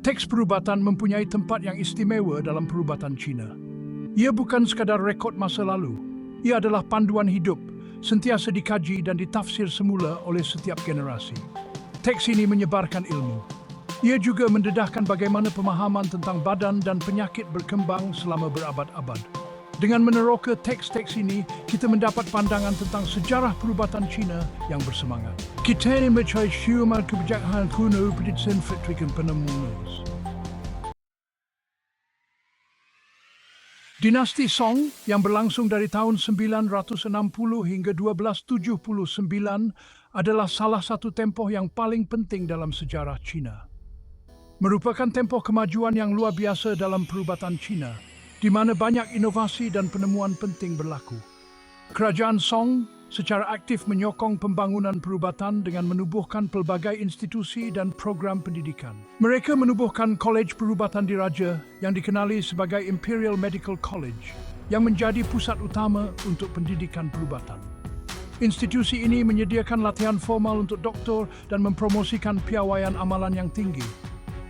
Teks perubatan mempunyai tempat yang istimewa dalam perubatan Cina. Ia bukan sekadar rekod masa lalu. Ia adalah panduan hidup, sentiasa dikaji dan ditafsir semula oleh setiap generasi. Teks ini menyebarkan ilmu. Ia juga mendedahkan bagaimana pemahaman tentang badan dan penyakit berkembang selama berabad-abad. Dengan meneroka teks-teks ini, kita mendapat pandangan tentang sejarah perubatan Cina yang bersemangat. Kita ini mencari syumat kebijaksanaan kuno peditsen fitrikan penemuan. Dinasti Song yang berlangsung dari tahun 960 hingga 1279 adalah salah satu tempoh yang paling penting dalam sejarah Cina. Merupakan tempoh kemajuan yang luar biasa dalam perubatan Cina, di mana banyak inovasi dan penemuan penting berlaku. Kerajaan Song secara aktif menyokong pembangunan perubatan dengan menubuhkan pelbagai institusi dan program pendidikan. Mereka menubuhkan Kolej Perubatan Diraja yang dikenali sebagai Imperial Medical College, yang menjadi pusat utama untuk pendidikan perubatan. Institusi ini menyediakan latihan formal untuk doktor dan mempromosikan piawaian amalan yang tinggi,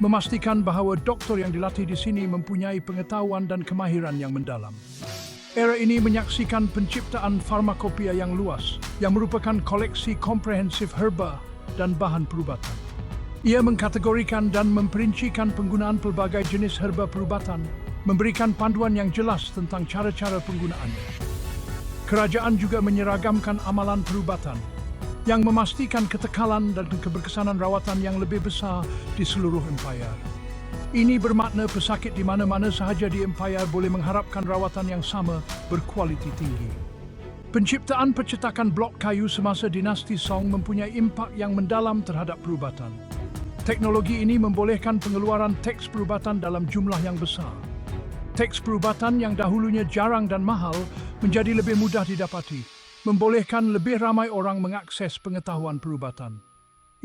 memastikan bahawa doktor yang dilatih di sini mempunyai pengetahuan dan kemahiran yang mendalam. Era ini menyaksikan penciptaan farmakopea yang luas, yang merupakan koleksi komprehensif herba dan bahan perubatan. Ia mengkategorikan dan memperincikan penggunaan pelbagai jenis herba perubatan, memberikan panduan yang jelas tentang cara-cara penggunaannya. Kerajaan juga menyeragamkan amalan perubatan, yang memastikan ketekalan dan keberkesanan rawatan yang lebih besar di seluruh empayar. Ini bermakna pesakit di mana-mana sahaja di empayar boleh mengharapkan rawatan yang sama berkualiti tinggi. Penciptaan percetakan blok kayu semasa dinasti Song mempunyai impak yang mendalam terhadap perubatan. Teknologi ini membolehkan pengeluaran teks perubatan dalam jumlah yang besar. Teks perubatan yang dahulunya jarang dan mahal menjadi lebih mudah didapati, membolehkan lebih ramai orang mengakses pengetahuan perubatan.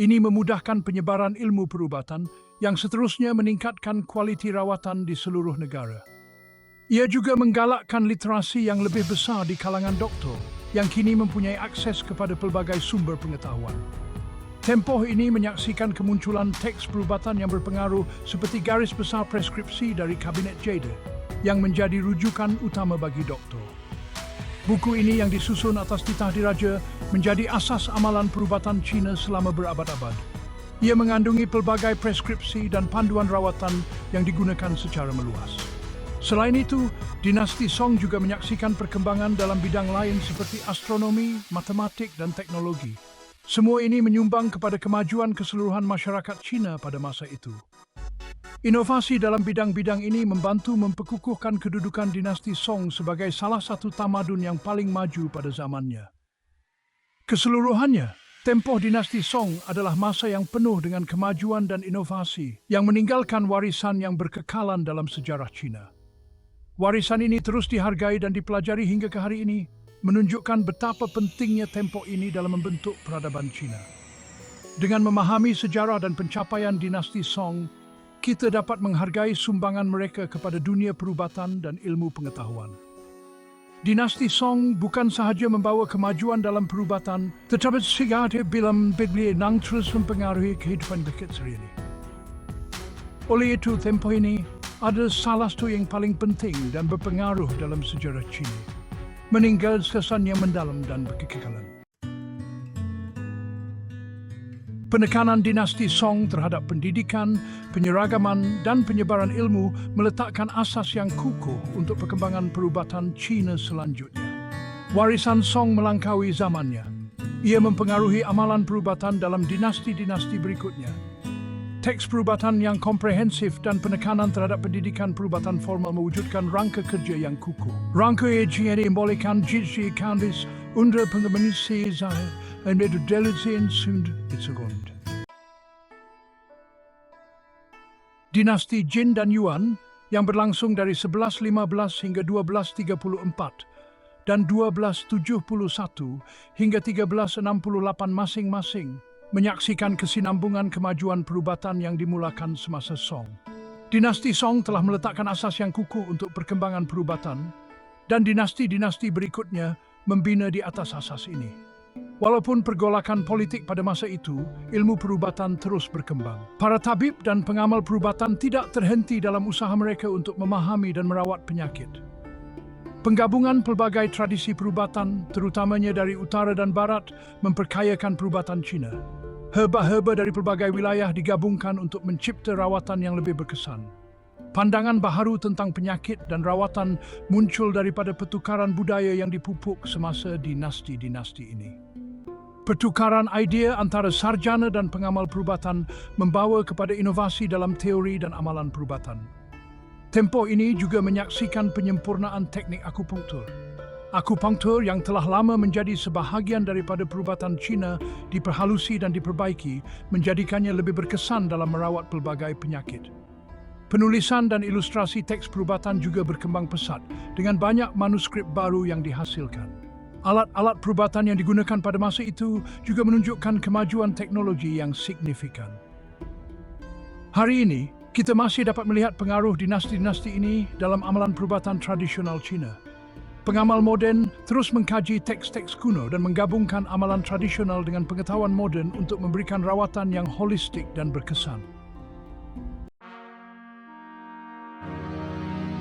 Ini memudahkan penyebaran ilmu perubatan yang seterusnya meningkatkan kualiti rawatan di seluruh negara. Ia juga menggalakkan literasi yang lebih besar di kalangan doktor yang kini mempunyai akses kepada pelbagai sumber pengetahuan. Tempoh ini menyaksikan kemunculan teks perubatan yang berpengaruh seperti garis besar preskripsi dari Kabinet Jade yang menjadi rujukan utama bagi doktor. Buku ini yang disusun atas titah diraja menjadi asas amalan perubatan Cina selama berabad-abad. Ia mengandungi pelbagai preskripsi dan panduan rawatan yang digunakan secara meluas. Selain itu, dinasti Song juga menyaksikan perkembangan dalam bidang lain seperti astronomi, matematik, dan teknologi. Semua ini menyumbang kepada kemajuan keseluruhan masyarakat Cina pada masa itu. Inovasi dalam bidang-bidang ini membantu memperkukuhkan kedudukan dinasti Song sebagai salah satu tamadun yang paling maju pada zamannya. Keseluruhannya, tempoh dinasti Song adalah masa yang penuh dengan kemajuan dan inovasi yang meninggalkan warisan yang berkekalan dalam sejarah Cina. Warisan ini terus dihargai dan dipelajari hingga ke hari ini, menunjukkan betapa pentingnya tempoh ini dalam membentuk peradaban Cina. Dengan memahami sejarah dan pencapaian dinasti Song, kita dapat menghargai sumbangan mereka kepada dunia perubatan dan ilmu pengetahuan. Dinasti Song bukan sahaja membawa kemajuan dalam perubatan, tetapi juga dalam bidang yang terus mempengaruhi kehidupan rakyat sehari-hari. Oleh itu, tempoh ini adalah salah satu yang paling penting dan berpengaruh dalam sejarah Cina, meninggal kesan yang mendalam dan berkekalan. Penekanan dinasti Song terhadap pendidikan, penyeragaman, dan penyebaran ilmu meletakkan asas yang kukuh untuk perkembangan perubatan Cina selanjutnya. Warisan Song melangkaui zamannya. Ia mempengaruhi amalan perubatan dalam dinasti-dinasti berikutnya. Teks perubatan yang komprehensif dan penekanan terhadap pendidikan perubatan formal mewujudkan rangka kerja yang kukuh. Rangka ini membolehkan jiji kandis under pengembangan saya dan metodologi sund disegond. Dinasti Jin dan Yuan yang berlangsung dari 1115 hingga 1234 dan 1271 hingga 1368 masing-masing menyaksikan kesinambungan kemajuan perubatan yang dimulakan semasa Song. Dinasti Song telah meletakkan asas yang kukuh untuk perkembangan perubatan dan dinasti-dinasti berikutnya membina di atas asas ini. Walaupun pergolakan politik pada masa itu, ilmu perubatan terus berkembang. Para tabib dan pengamal perubatan tidak terhenti dalam usaha mereka untuk memahami dan merawat penyakit. Penggabungan pelbagai tradisi perubatan, terutamanya dari utara dan barat, memperkayakan perubatan Cina. Herba-herba dari pelbagai wilayah digabungkan untuk mencipta rawatan yang lebih berkesan. Pandangan baharu tentang penyakit dan rawatan muncul daripada pertukaran budaya yang dipupuk semasa dinasti-dinasti ini. Pertukaran idea antara sarjana dan pengamal perubatan membawa kepada inovasi dalam teori dan amalan perubatan. Tempoh ini juga menyaksikan penyempurnaan teknik akupunktur. Akupunktur yang telah lama menjadi sebahagian daripada perubatan Cina diperhalusi dan diperbaiki, menjadikannya lebih berkesan dalam merawat pelbagai penyakit. Penulisan dan ilustrasi teks perubatan juga berkembang pesat dengan banyak manuskrip baru yang dihasilkan. Alat-alat perubatan yang digunakan pada masa itu juga menunjukkan kemajuan teknologi yang signifikan. Hari ini, kita masih dapat melihat pengaruh dinasti-dinasti ini dalam amalan perubatan tradisional Cina. Pengamal moden terus mengkaji teks-teks kuno dan menggabungkan amalan tradisional dengan pengetahuan moden untuk memberikan rawatan yang holistik dan berkesan.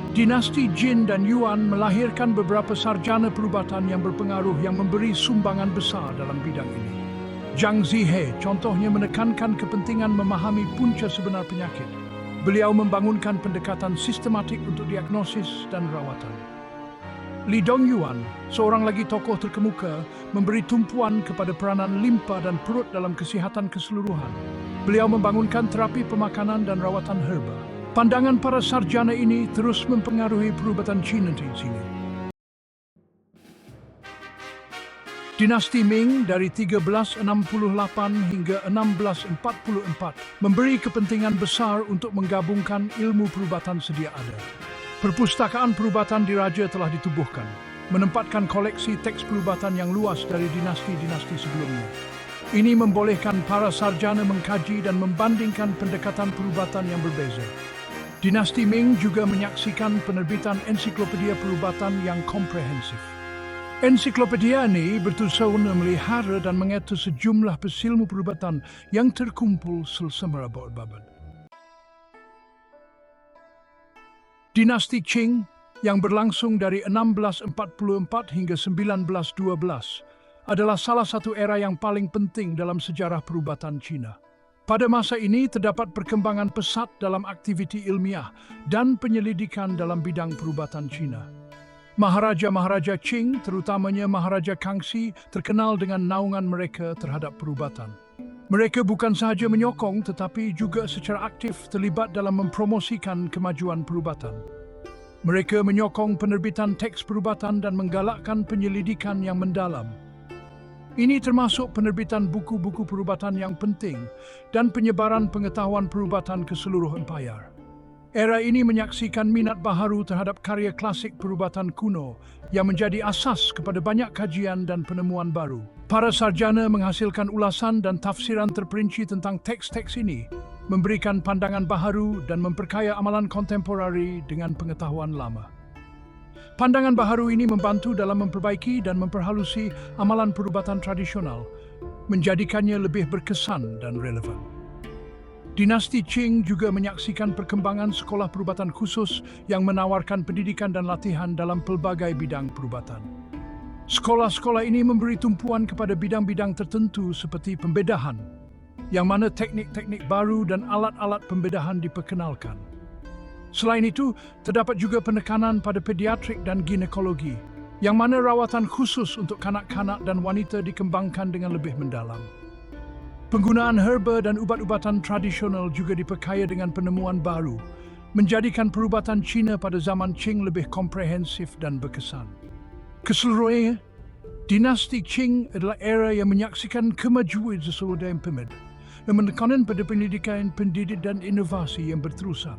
Dinasti Jin dan Yuan melahirkan beberapa sarjana perubatan yang berpengaruh yang memberi sumbangan besar dalam bidang ini. Zhang Zihe contohnya menekankan kepentingan memahami punca sebenar penyakit. Beliau membangunkan pendekatan sistematik untuk diagnosis dan rawatan. Li Dongyuan, seorang lagi tokoh terkemuka, memberi tumpuan kepada peranan limpa dan perut dalam kesihatan keseluruhan. Beliau membangunkan terapi pemakanan dan rawatan herba. Pandangan para sarjana ini terus mempengaruhi perubatan Cina di sini. Dinasti Ming dari 1368 hingga 1644 memberi kepentingan besar untuk menggabungkan ilmu perubatan sedia ada. Perpustakaan perubatan diraja telah ditubuhkan, menempatkan koleksi teks perubatan yang luas dari dinasti-dinasti sebelumnya. Ini membolehkan para sarjana mengkaji dan membandingkan pendekatan perubatan yang berbeza. Dinasti Ming juga menyaksikan penerbitan ensiklopedia perubatan yang komprehensif. Ensiklopedia ini bertujuan memelihara dan mengatur sejumlah pesilmu perubatan yang terkumpul selama berabad. Dinasti Qing yang berlangsung dari 1644 hingga 1912 adalah salah satu era yang paling penting dalam sejarah perubatan Cina. Pada masa ini terdapat perkembangan pesat dalam aktiviti ilmiah dan penyelidikan dalam bidang perubatan Cina. Maharaja-maharaja Qing, terutamanya Maharaja Kangxi, terkenal dengan naungan mereka terhadap perubatan. Mereka bukan sahaja menyokong tetapi juga secara aktif terlibat dalam mempromosikan kemajuan perubatan. Mereka menyokong penerbitan teks perubatan dan menggalakkan penyelidikan yang mendalam. Ini termasuk penerbitan buku-buku perubatan yang penting dan penyebaran pengetahuan perubatan ke seluruh empayar. Era ini menyaksikan minat baharu terhadap karya klasik perubatan kuno yang menjadi asas kepada banyak kajian dan penemuan baru. Para sarjana menghasilkan ulasan dan tafsiran terperinci tentang teks-teks ini, memberikan pandangan baharu dan memperkaya amalan kontemporari dengan pengetahuan lama. Pandangan baharu ini membantu dalam memperbaiki dan memperhalusi amalan perubatan tradisional, menjadikannya lebih berkesan dan relevan. Dinasti Qing juga menyaksikan perkembangan sekolah perubatan khusus yang menawarkan pendidikan dan latihan dalam pelbagai bidang perubatan. Sekolah-sekolah ini memberi tumpuan kepada bidang-bidang tertentu seperti pembedahan, yang mana teknik-teknik baru dan alat-alat pembedahan diperkenalkan. Selain itu, terdapat juga penekanan pada pediatrik dan ginekologi, yang mana rawatan khusus untuk kanak-kanak dan wanita dikembangkan dengan lebih mendalam. Penggunaan herba dan ubat-ubatan tradisional juga diperkaya dengan penemuan baru, menjadikan perubatan Cina pada zaman Qing lebih komprehensif dan berkesan. Keseluruhannya, dinasti Qing adalah era yang menyaksikan kemajuan sesuatu yang pemed, dan menekankan pada pendidikan, pendidik dan inovasi yang berterusan.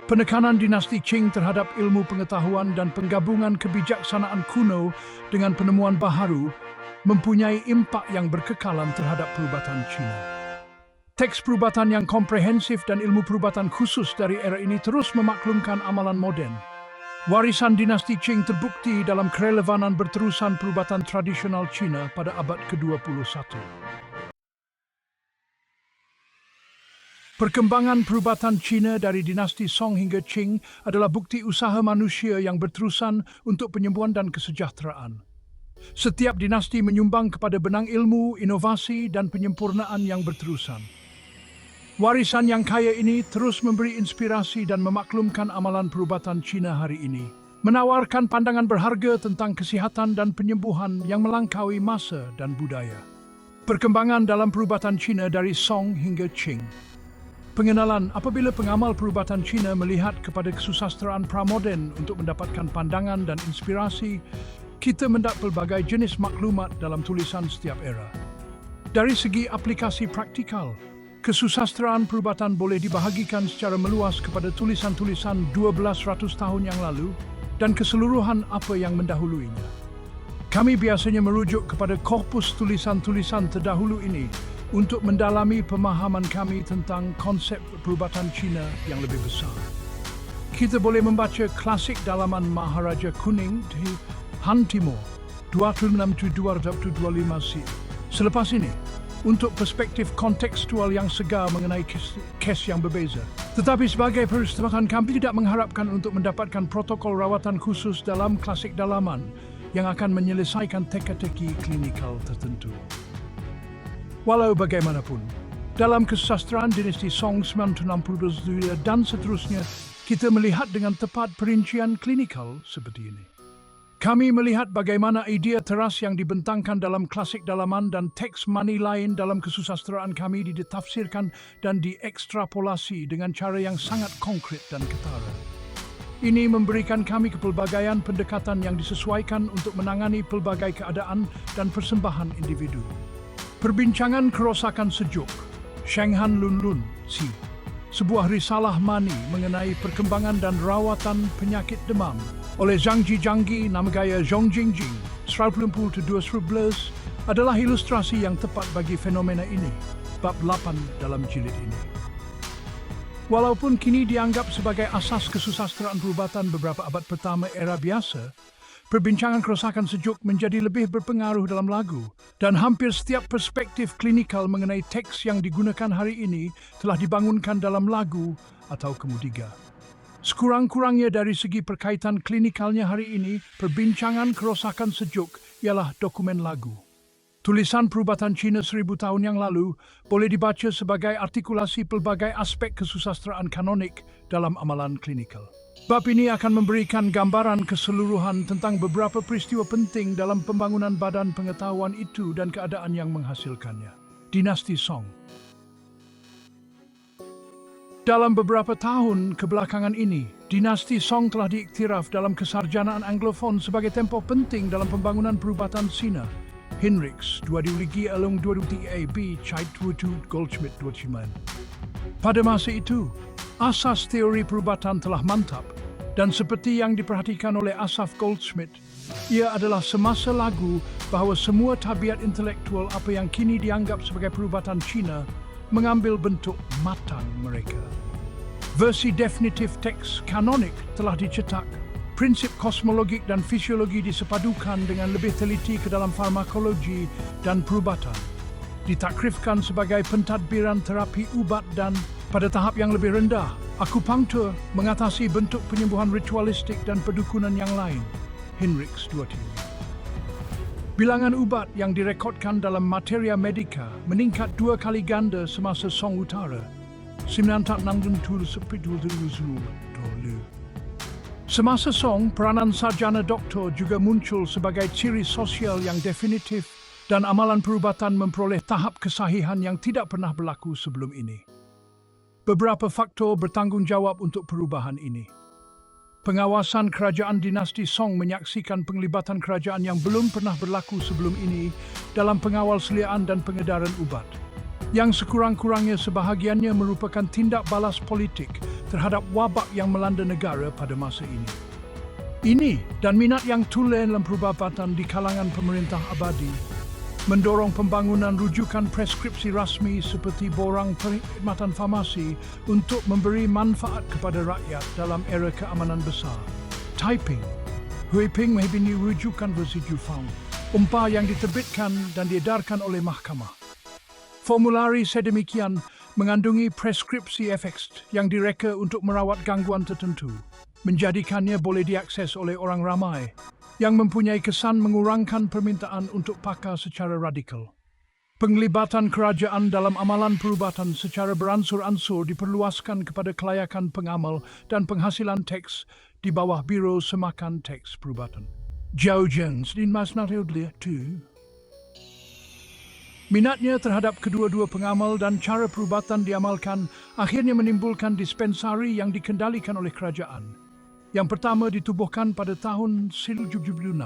Penekanan dinasti Qing terhadap ilmu pengetahuan dan penggabungan kebijaksanaan kuno dengan penemuan baharu mempunyai impak yang berkekalan terhadap perubatan Cina. Teks perubatan yang komprehensif dan ilmu perubatan khusus dari era ini terus memaklumkan amalan moden. Warisan dinasti Qing terbukti dalam kerelevanan berterusan perubatan tradisional Cina pada abad ke-21. Perkembangan perubatan Cina dari dinasti Song hingga Qing adalah bukti usaha manusia yang berterusan untuk penyembuhan dan kesejahteraan. Setiap dinasti menyumbang kepada benang ilmu, inovasi, dan penyempurnaan yang berterusan. Warisan yang kaya ini terus memberi inspirasi dan memaklumkan amalan perubatan Cina hari ini, menawarkan pandangan berharga tentang kesihatan dan penyembuhan yang melangkaui masa dan budaya. Perkembangan dalam perubatan Cina dari Song hingga Qing. Pengenalan apabila pengamal perubatan Cina melihat kepada kesusastraan pramoden untuk mendapatkan pandangan dan inspirasi, kita mendapat pelbagai jenis maklumat dalam tulisan setiap era. Dari segi aplikasi praktikal, kesusastraan perubatan boleh dibahagikan secara meluas kepada tulisan-tulisan 1200 tahun yang lalu dan keseluruhan apa yang mendahuluinya. Kami biasanya merujuk kepada korpus tulisan-tulisan terdahulu ini untuk mendalami pemahaman kami tentang konsep perubatan Cina yang lebih besar. Kita boleh membaca klasik dalaman Maharaja Kuning di Han Timur 267-225 Selepas ini, untuk perspektif kontekstual yang segar mengenai kes yang berbeza. Tetapi sebagai peristirahat kami tidak mengharapkan untuk mendapatkan protokol rawatan khusus dalam klasik dalaman yang akan menyelesaikan teka-teki klinikal tertentu. Walau bagaimanapun, dalam kesusastraan dinasti Song 962 dan seterusnya, kita melihat dengan tepat perincian klinikal seperti ini. Kami melihat bagaimana idea teras yang dibentangkan dalam klasik dalaman dan teks mani lain dalam kesusastraan kami ditafsirkan dan diekstrapolasi dengan cara yang sangat konkret dan ketara. Ini memberikan kami kepelbagaian pendekatan yang disesuaikan untuk menangani pelbagai keadaan dan persembahan individu. Perbincangan kerosakan sejuk, Shenghan Lun Lun, Si. Sebuah risalah mani mengenai perkembangan dan rawatan penyakit demam oleh Zhang Jingji nama gaya Zhong Jingjing 90-211 adalah ilustrasi yang tepat bagi fenomena ini, bab 8 dalam jilid ini. Walaupun kini dianggap sebagai asas kesusastraan perubatan beberapa abad pertama era biasa, perbincangan kerosakan sejuk menjadi lebih berpengaruh dalam lagu, dan hampir setiap perspektif klinikal mengenai teks yang digunakan hari ini telah dibangunkan dalam lagu atau kemudiga. Sekurang-kurangnya dari segi perkaitan klinikalnya hari ini, perbincangan kerosakan sejuk ialah dokumen lagu. Tulisan perubatan Cina 1000 tahun yang lalu boleh dibaca sebagai artikulasi pelbagai aspek kesusastraan kanonik dalam amalan klinikal. Bab ini akan memberikan gambaran keseluruhan tentang beberapa peristiwa penting dalam pembangunan badan pengetahuan itu dan keadaan yang menghasilkannya. Dinasti Song. Dalam beberapa tahun kebelakangan ini, dinasti Song telah diiktiraf dalam kesarjanaan Anglofon sebagai tempoh penting dalam pembangunan perubatan Cina. Hinrichs, 2023 Chai Tutu Goldschmidt 29. Pada masa itu, asas teori perubatan telah mantap, dan seperti yang diperhatikan oleh Asaf Goldschmidt, ia adalah semasa lagu bahawa semua tabiat intelektual apa yang kini dianggap sebagai perubatan Cina mengambil bentuk matang mereka. Versi definitif teks kanonik telah dicetak, prinsip kosmologik dan fisiologi disepadukan dengan lebih teliti ke dalam farmakologi dan perubatan, ditakrifkan sebagai pentadbiran terapi ubat dan, pada tahap yang lebih rendah, akupunktur mengatasi bentuk penyembuhan ritualistik dan pedukunan yang lain. Hinrichs 23. Bilangan ubat yang direkodkan dalam Materia Medica meningkat 2 kali ganda semasa Song Utara. Semasa Song, peranan sarjana doktor juga muncul sebagai ciri sosial yang definitif dan amalan perubatan memperoleh tahap kesahihan yang tidak pernah berlaku sebelum ini. Beberapa faktor bertanggungjawab untuk perubahan ini. Pengawasan kerajaan dinasti Song menyaksikan penglibatan kerajaan yang belum pernah berlaku sebelum ini dalam pengawal seliaan dan pengedaran ubat, yang sekurang-kurangnya sebahagiannya merupakan tindak balas politik terhadap wabak yang melanda negara pada masa ini. Ini dan minat yang tulen dalam perubatan di kalangan pemerintah abadi mendorong pembangunan rujukan preskripsi rasmi seperti borang perkhidmatan farmasi untuk memberi manfaat kepada rakyat dalam era keamanan besar. Taiping, Huiping Mahibini rujukan versi Jufang, umpah yang diterbitkan dan diedarkan oleh mahkamah. Formulari sedemikian mengandungi preskripsi efek yang direka untuk merawat gangguan tertentu, menjadikannya boleh diakses oleh orang ramai yang mempunyai kesan mengurangkan permintaan untuk pakar secara radikal. Penglibatan kerajaan dalam amalan perubatan secara beransur-ansur diperluaskan kepada kelayakan pengamal dan penghasilan teks di bawah Biro Semakan Teks Perubatan. Jiao Zheng sedin mas nareudlia tu. Minatnya terhadap kedua-dua pengamal dan cara perubatan diamalkan akhirnya menimbulkan dispensari yang dikendalikan oleh kerajaan. Yang pertama ditubuhkan pada tahun 1976,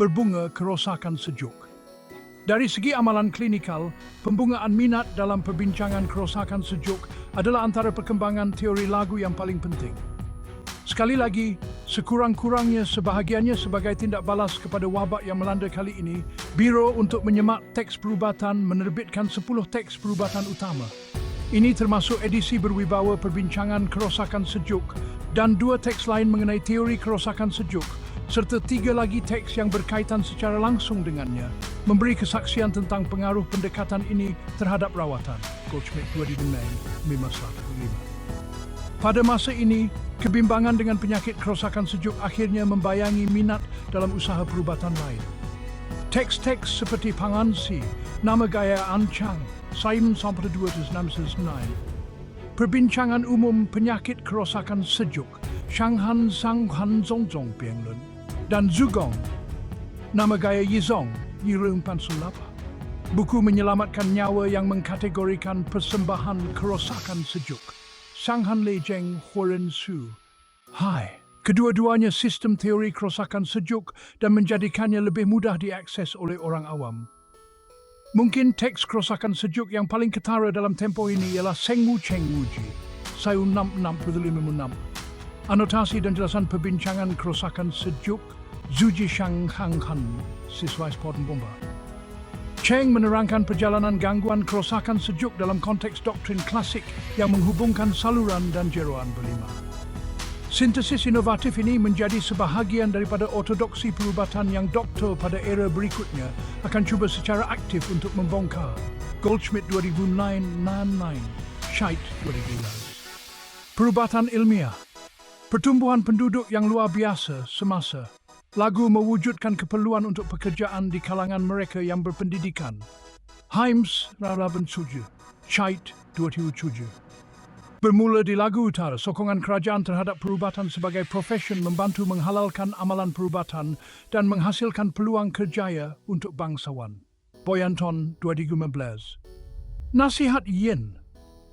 berbunga kerosakan sejuk. Dari segi amalan klinikal, pembungaan minat dalam perbincangan kerosakan sejuk adalah antara perkembangan teori lagu yang paling penting. Sekali lagi, sekurang-kurangnya sebahagiannya sebagai tindak balas kepada wabak yang melanda kali ini, Biro untuk Menyemak Teks Perubatan menerbitkan 10 teks perubatan utama. Ini termasuk edisi berwibawa perbincangan kerosakan sejuk dan 2 teks lain mengenai teori kerosakan sejuk, serta 3 lagi teks yang berkaitan secara langsung dengannya, memberi kesaksian tentang pengaruh pendekatan ini terhadap rawatan. Goldschmidt 2009-515. Pada masa ini, kebimbangan dengan penyakit kerosakan sejuk akhirnya membayangi minat dalam usaha perubatan lain. Teks-teks seperti Pangansi, Nama Gaya Ancang, Simon 1969, Perbincangan Umum Penyakit Kerosakan Sejuk, Shanghan Sanghan Zongzong Bianglun, dan Zugong, Nama Gaya Yizong, Yirung Pansulapa. Buku menyelamatkan nyawa yang mengkategorikan persembahan kerosakan sejuk, Shanghan Lejeng Huren Su. Hai, kedua-duanya sistem teori kerosakan sejuk dan menjadikannya lebih mudah diakses oleh orang awam. Mungkin teks kerosakan sejuk yang paling ketara dalam tempoh ini ialah Sengwu Cheng Wuji, Sayun 6656. Anotasi dan jelasan perbincangan kerosakan sejuk, Zuji Shang Hang Han, Siswais Poten Bomba. Cheng menerangkan perjalanan gangguan kerosakan sejuk dalam konteks doktrin klasik yang menghubungkan saluran dan jeroan berlima. Sintesis inovatif ini menjadi sebahagian daripada ortodoksi perubatan yang doktor pada era berikutnya akan cuba secara aktif untuk membongkar. Goldschmidt 2009-99, Scheidt 2011. Perubatan ilmiah. Pertumbuhan penduduk yang luar biasa semasa lagu mewujudkan keperluan untuk pekerjaan di kalangan mereka yang berpendidikan. Himes 2007, Scheidt 2007. Bermula di Lagu Utara, sokongan kerajaan terhadap perubatan sebagai profesion membantu menghalalkan amalan perubatan dan menghasilkan peluang kerjaya untuk bangsawan. Boyanton 2015. Nasihat Yin,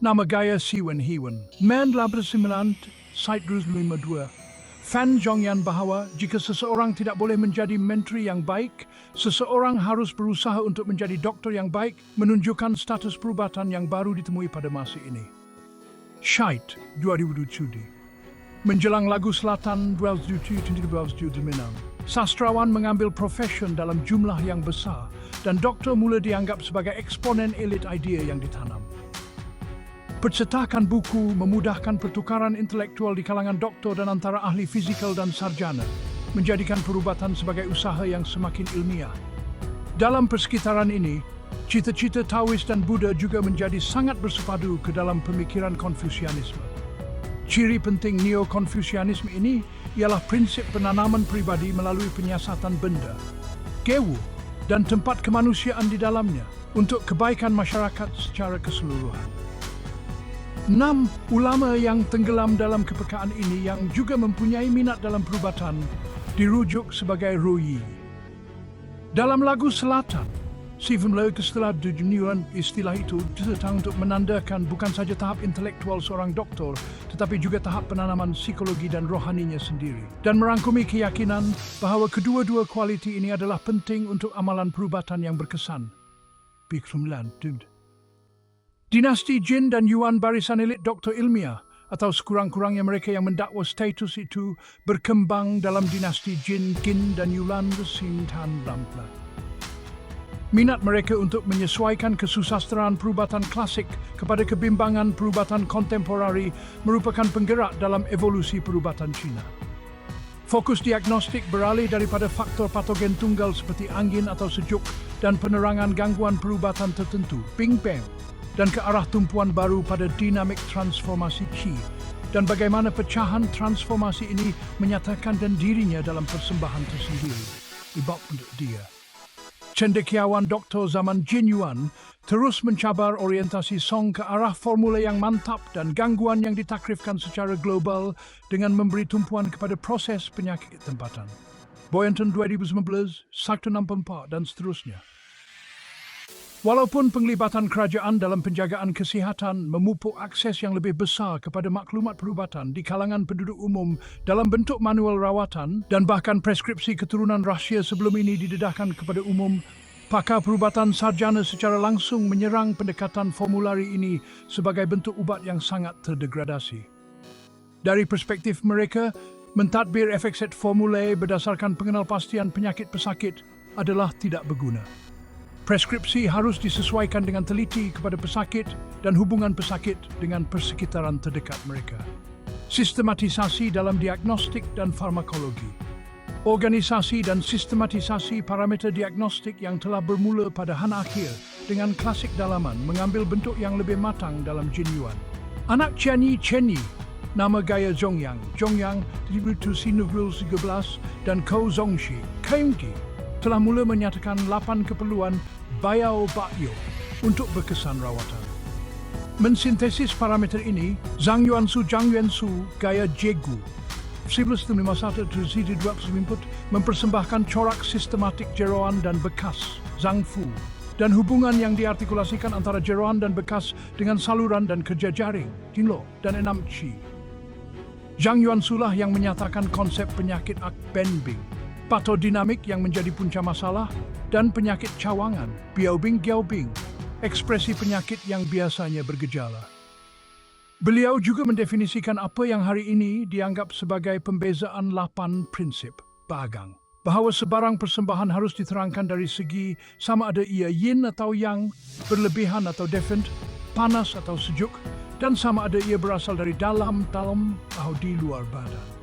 Nama Gaya Siwen Hiwen, Men 89, Site 52. Fan Zhongyan bahawa jika seseorang tidak boleh menjadi menteri yang baik, seseorang harus berusaha untuk menjadi doktor yang baik, menunjukkan status perubatan yang baru ditemui pada masa ini. Scheidt 2007. Menjelang Lagu Selatan 2007 di Minang, sastrawan mengambil profesion dalam jumlah yang besar dan doktor mula dianggap sebagai eksponen elit idea yang ditanam. Percetakan buku memudahkan pertukaran intelektual di kalangan doktor dan antara ahli fizikal dan sarjana, menjadikan perubatan sebagai usaha yang semakin ilmiah. Dalam persekitaran ini, cita-cita Taois dan Buddha juga menjadi sangat bersepadu ke dalam pemikiran Konfusianisme. Ciri penting Neo-Konfusianisme ini ialah prinsip penanaman pribadi melalui penyiasatan benda, gewu, dan tempat kemanusiaan di dalamnya untuk kebaikan masyarakat secara keseluruhan. 6. Ulama yang tenggelam dalam kepekaan ini yang juga mempunyai minat dalam perubatan dirujuk sebagai Ruyi. Dalam Lagu Selatan, Stephen Locke setelah dunia istilah itu datang untuk menandakan bukan saja tahap intelektual seorang doktor, tetapi juga tahap penanaman psikologi dan rohaninya sendiri, dan merangkumi keyakinan bahawa kedua-dua kualiti ini adalah penting untuk amalan perubatan yang berkesan. Dinasti Jin dan Yuan barisan elit doktor ilmiah, atau sekurang-kurangnya mereka yang mendakwa status itu, berkembang dalam dinasti Jin, Qin dan Yuan Xintan Lampla. Minat mereka untuk menyesuaikan kesusastraan perubatan klasik kepada kebimbangan perubatan kontemporari merupakan penggerak dalam evolusi perubatan Cina. Fokus diagnostik beralih daripada faktor patogen tunggal seperti angin atau sejuk dan penerangan gangguan perubatan tertentu, Big Bang, dan ke arah tumpuan baru pada dinamik transformasi Qi, dan bagaimana pecahan transformasi ini menyatakan dan dirinya dalam persembahan tersendiri. Ibab untuk dia. Cendekiawan Dr. Zaman Jin Yuan terus mencabar orientasi Song ke arah formula yang mantap dan gangguan yang ditakrifkan secara global dengan memberi tumpuan kepada proses penyakit tempatan. Boyanton 2019, 164 dan seterusnya. Walaupun penglibatan kerajaan dalam penjagaan kesihatan memupuk akses yang lebih besar kepada maklumat perubatan di kalangan penduduk umum dalam bentuk manual rawatan dan bahkan preskripsi keturunan rahsia sebelum ini didedahkan kepada umum, pakar perubatan sarjana secara langsung menyerang pendekatan formulari ini sebagai bentuk ubat yang sangat terdegradasi. Dari perspektif mereka, mentadbir efek set formulae berdasarkan pengenalpastian penyakit pesakit adalah tidak berguna. Preskripsi harus disesuaikan dengan teliti kepada pesakit dan hubungan pesakit dengan persekitaran terdekat mereka. Sistematisasi dalam diagnostik dan farmakologi. Organisasi dan sistematisasi parameter diagnostik yang telah bermula pada Han akhir dengan klasik dalaman mengambil bentuk yang lebih matang dalam Jin Yuan. Anak Qianyi Chenyi, nama gaya Zhongyang, 1913 dan Kou Zongxi, Keungji, telah mula menyatakan 8 keperluan Bayao Bakyo untuk berkesan rawatan. Mensintesis parameter ini, Zhang Yuansu gaya Jegu 1951-2024 mempersembahkan corak sistematik jeroan dan bekas Zhang Fu dan hubungan yang diartikulasikan antara jeroan dan bekas dengan saluran dan kerja jaring Jinlo dan enam Qi. Zhang Yuansu lah yang menyatakan konsep penyakit Akbenbing, patodinamik yang menjadi punca masalah, dan penyakit cawangan, Biaobing Giaobing, ekspresi penyakit yang biasanya bergejala. Beliau juga mendefinisikan apa yang hari ini dianggap sebagai pembezaan 8 prinsip Bagang, bahawa sebarang persembahan harus diterangkan dari segi sama ada ia yin atau yang, berlebihan atau deficient, panas atau sejuk, dan sama ada ia berasal dari dalam atau di luar badan.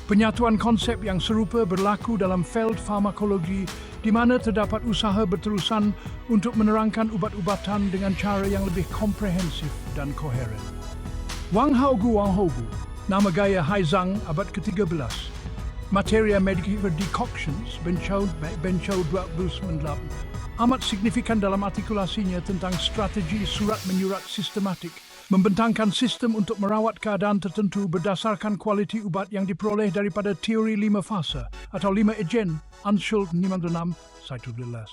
Penyatuan konsep yang serupa berlaku dalam feld farmakologi di mana terdapat usaha berterusan untuk menerangkan ubat-ubatan dengan cara yang lebih komprehensif dan koheren. Wang Haogu, nama gaya Haizang abad ke-13, Materia Medica Decoctions, Bencau 2098, amat signifikan dalam artikulasinya tentang strategi surat menyurat sistematik, membentangkan sistem untuk merawat keadaan tertentu berdasarkan kualiti ubat yang diperoleh daripada teori 5 fase atau 5 ejen, Anschuld 56, 111.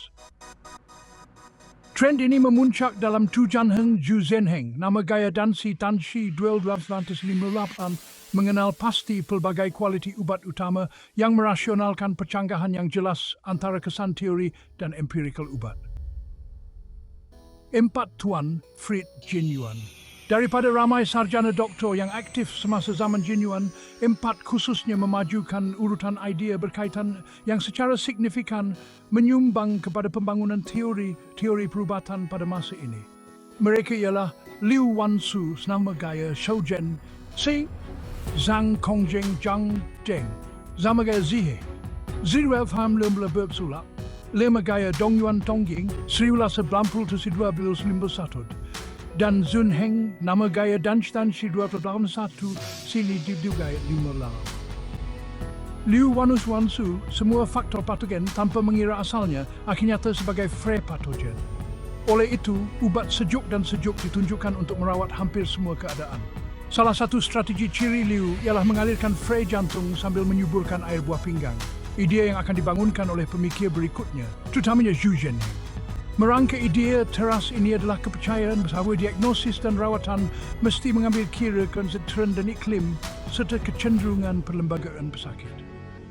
Trend ini memuncak dalam Tu Jianheng Zhu Zhenheng, nama gaya Dansi Tanshi 1258, mengenal pasti pelbagai kualiti ubat utama yang merasionalkan percanggahan yang jelas antara kesan teori dan empirikal ubat. 4. Tuan Frit Jin Yuan. Daripada ramai sarjana doktor yang aktif semasa zaman Jin Yuan, 4 khususnya memajukan urutan idea berkaitan yang secara signifikan menyumbang kepada pembangunan teori perubatan pada masa ini. Mereka ialah Liu Wansu, nama gaya Shoujen, Si, Zhang Kongjing Zhang Deng, nama gaya Zihe, Zirwelf Ham Lemla Sulap, Lema gaya Dongyuan Tongying, 1990-2051, dan Zun Heng, nama gaya Danshi 2081, Sili Gaya 5 Liu Wansu, semua faktor patogen tanpa mengira asalnya akhirnya nyata sebagai free patogen. Oleh itu, ubat sejuk dan sejuk ditunjukkan untuk merawat hampir semua keadaan. Salah satu strategi ciri Liu ialah mengalirkan free jantung sambil menyuburkan air buah pinggang. Idea yang akan dibangunkan oleh pemikir berikutnya, terutamanya Zhu Zhenheng. Merangka idea teras ini adalah kepercayaan bahawa diagnosis dan rawatan mesti mengambil kira konsentrasi dan iklim serta kecenderungan perlembagaan pesakit.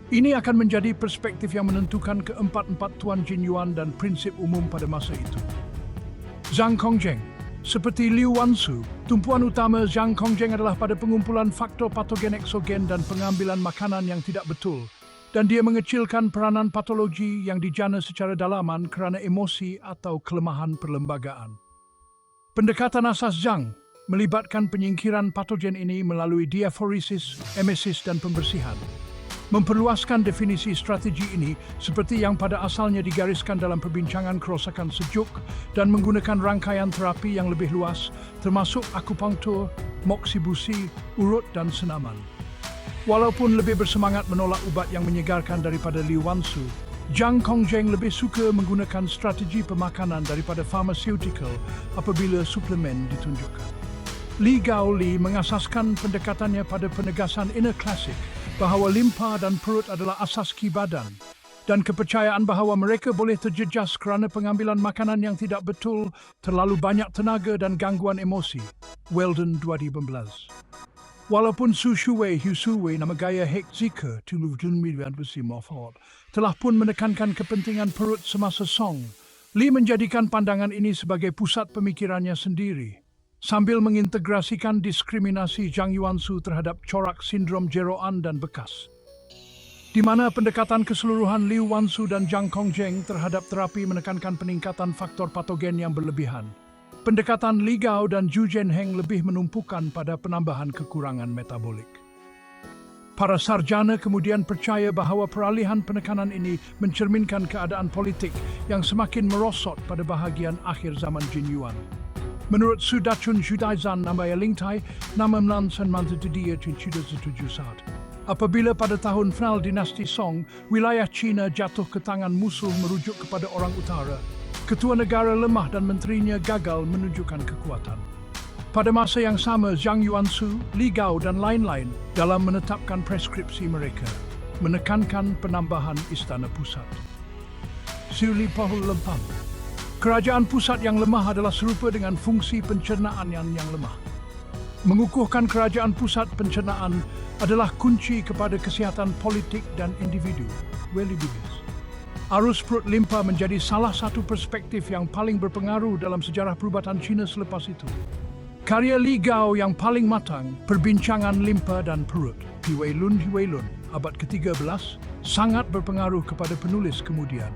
Ini akan menjadi perspektif yang menentukan keempat-empat Tuan Jin Yuan dan prinsip umum pada masa itu. Zhang Kongjing. Seperti Liu Wansu, tumpuan utama Zhang Kongjing adalah pada pengumpulan faktor patogen eksogen dan pengambilan makanan yang tidak betul, dan dia mengecilkan peranan patologi yang dijana secara dalaman kerana emosi atau kelemahan perlembagaan. Pendekatan asas Zhang melibatkan penyingkiran patogen ini melalui diaphoresis, emesis dan pembersihan. Memperluaskan definisi strategi ini seperti yang pada asalnya digariskan dalam perbincangan kerosakan sejuk dan menggunakan rangkaian terapi yang lebih luas termasuk akupunktur, moksibusi, urut dan senaman. Walaupun lebih bersemangat menolak ubat yang menyegarkan daripada Liu Wansu, Zhang Kongjeng lebih suka menggunakan strategi pemakanan daripada pharmaceutical apabila suplemen ditunjukkan. Li Gaoli mengasaskan pendekatannya pada penegasan inner classic bahawa limpa dan perut adalah asas ki badan dan kepercayaan bahawa mereka boleh terjejas kerana pengambilan makanan yang tidak betul, terlalu banyak tenaga dan gangguan emosi. Weldon 2015. Walaupun Su Shuwei Hu Suwei nama gaya Hek Zika telah pun menekankan kepentingan perut semasa Song, Li menjadikan pandangan ini sebagai pusat pemikirannya sendiri, sambil mengintegrasikan diskriminasi Zhang Yuansu terhadap corak sindrom jeroan dan bekas, di mana pendekatan keseluruhan Liu Wansu dan Zhang Kongjeng terhadap terapi menekankan peningkatan faktor patogen yang berlebihan. Pendekatan Li Gao dan Zhu Zhenheng lebih menumpukan pada penambahan kekurangan metabolik. Para sarjana kemudian percaya bahawa peralihan penekanan ini mencerminkan keadaan politik yang semakin merosot pada bahagian akhir zaman Jin Yuan. Menurut Su Dachun Judaizan Nambaya Lingtai, nama Mlansen Mantudia Chinchida Zetujusat. Apabila pada tahun final dinasti Song, wilayah China jatuh ke tangan musuh merujuk kepada orang utara, ketua negara lemah dan menterinya gagal menunjukkan kekuatan. Pada masa yang sama, Zhang Yuansu, Li Gao dan lain-lain dalam menetapkan preskripsi mereka, menekankan penambahan istana pusat. Siu Li Pahul Lempang. Kerajaan pusat yang lemah adalah serupa dengan fungsi pencernaan yang lemah. Mengukuhkan kerajaan pusat pencernaan adalah kunci kepada kesihatan politik dan individu. Welly Bugis. Arus perut limpa menjadi salah satu perspektif yang paling berpengaruh dalam sejarah perubatan Cina selepas itu. Karya Li Gao yang paling matang, Perbincangan Limpa dan Perut, Pi Weilun, abad ke-13, sangat berpengaruh kepada penulis kemudian.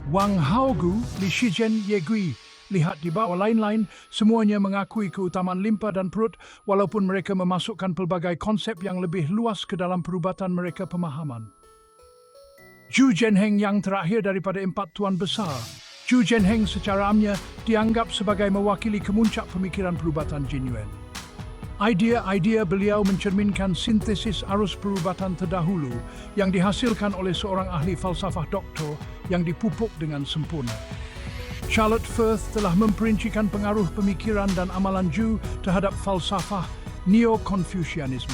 Wang Haogu, Li Shizhen Yegui, lihat di bawah lain-lain, semuanya mengakui keutamaan limpa dan perut walaupun mereka memasukkan pelbagai konsep yang lebih luas ke dalam perubatan mereka pemahaman. Zhu Zhenheng yang terakhir daripada empat tuan besar, Zhu Zhenheng secara amnya dianggap sebagai mewakili kemuncak pemikiran perubatan Jin Yuan. Idea-idea beliau mencerminkan sintesis arus perubatan terdahulu yang dihasilkan oleh seorang ahli falsafah doktor yang dipupuk dengan sempurna. Charlotte Firth telah memperincikan pengaruh pemikiran dan amalan Zhu terhadap falsafah Neo-Confucianism.